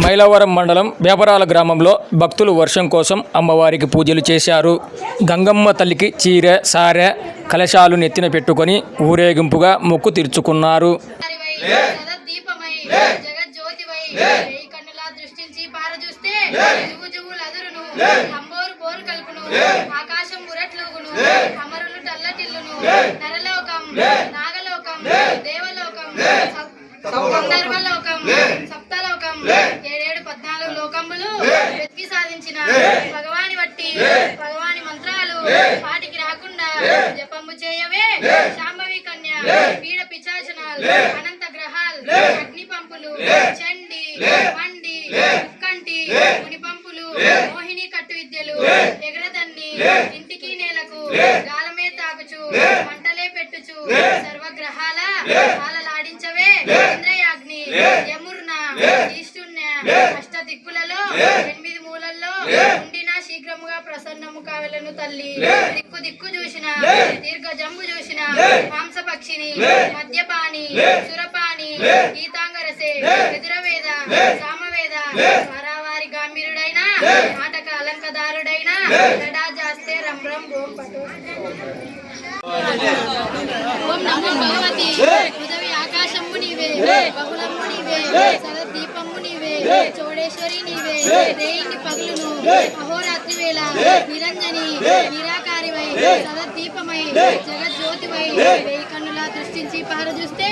మైలవరం మండలం వేపరాల గ్రామంలో భక్తులు వర్షం కోసం అమ్మవారికి పూజలు చేశారు. గంగమ్మ తల్లికి చీర, సారె, కలశాలు నెత్తిన పెట్టుకొని ఊరేగింపుగా మొక్కు తీర్చుకున్నారు. వెతికి సాధించిన భగవాని బట్టి భగవాని మంత్రాలు పాటికి రాకుండా జపము చేయవే శాంభవి కన్య పీడ పిచాచనాలు అనంత గ్రహాలు అగ్ని పంపులు చండి మండి ఉక్కంటి ముని పంపులు మోహిని కట్టు విద్యలు ఎగరదన్ని ఇంటికి నేలకు గాలమే తాగుచు మంటలే పెట్టుచు సర్వగ్రహాల పాలలాడించవే ఇంద్రయాగ్ని యముర్న ఈశున్య అష్ట దిక్కులలో 8 మూలల్లో ఉండిన శీఘ్రముగా ప్రసన్నము కావలను తల్లి. దిక్కు దిక్కు చూసిన దీర్ఘ జంబు చూసిన మాంసపక్షిని మద్యపాని సురపాని గీతాంగరసే ఎదురవేద సామవేద వారావారి గాంభీరుడైన నాటక అలంకదారుడైన గడా జాస్తే రం రం ఓం పటో ఓం నమో భగవతి ఉదవి ఆకాశము నీవే బహుళము నీవే సదదీపము నీవే చోడేశ్వరి నీవే రేయింటి పగులును అహోరాత్రి వేళ నిరంజని నిరాకారివై సదదీపమై జగజ్యోతివై వేయి కన్నులా దృష్టించి పారజూస్తే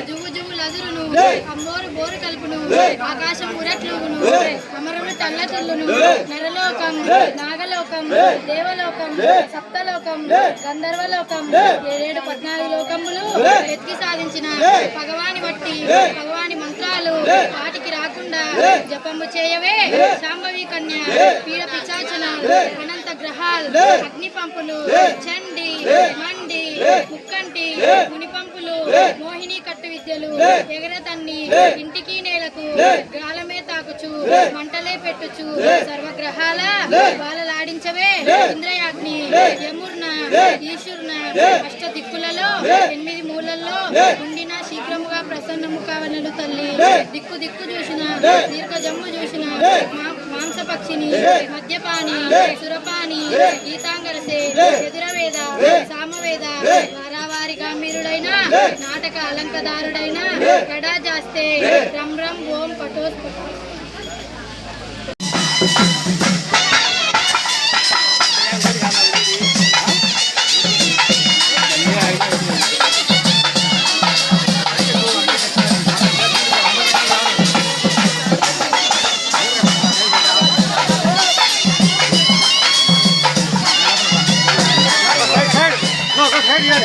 జువు జువు లదురును అమ్మోరు బోరు కలుపును ఆకాశం ఉరట్లుగును అమరులు తల్లటిల్లును నరలోకం నాగలోకం దేవలోకం సప్తలోకం గంధర్వలోకం 14 లోకములు వెతికి సాధించిన భగవాని బట్టి భగవాని మంత్రాలు వాటికి రాకుండా జపము చేయవే శాంభవి కన్య పీడ పిచాచన అనంత గ్రహాలు అగ్ని పంపులు చండి మండి ముక్కంటి ముని పంపులు మోహిని కట్టు విద్యలు ఎగరతన్ని ఇంటికి నేలకు గాలమే తాకుచు మంటలే పెట్టుచు సర్వగ్రహాల బాలలాడించవే ఇంద్రయాగ్ని యముర్న ఈశుర్న అష్ట దిక్కులలో 8 మూలల్లో ఉండిన శీఘ్రముగా ప్రసన్నము కావలను తల్లి. దిక్కు దిక్కు చూసిన దీర్ఘ జమ్ము చూసిన మాంసపక్షిని మద్యపాని సురపాని గీతాంగరసే ఎదురవేద సామవేద వారావారి గాంభీరుడైన నాటక అలంకదారుడైన గడా జాస్తే రం రం ఓం పటోస్ No, go ahead, yeah.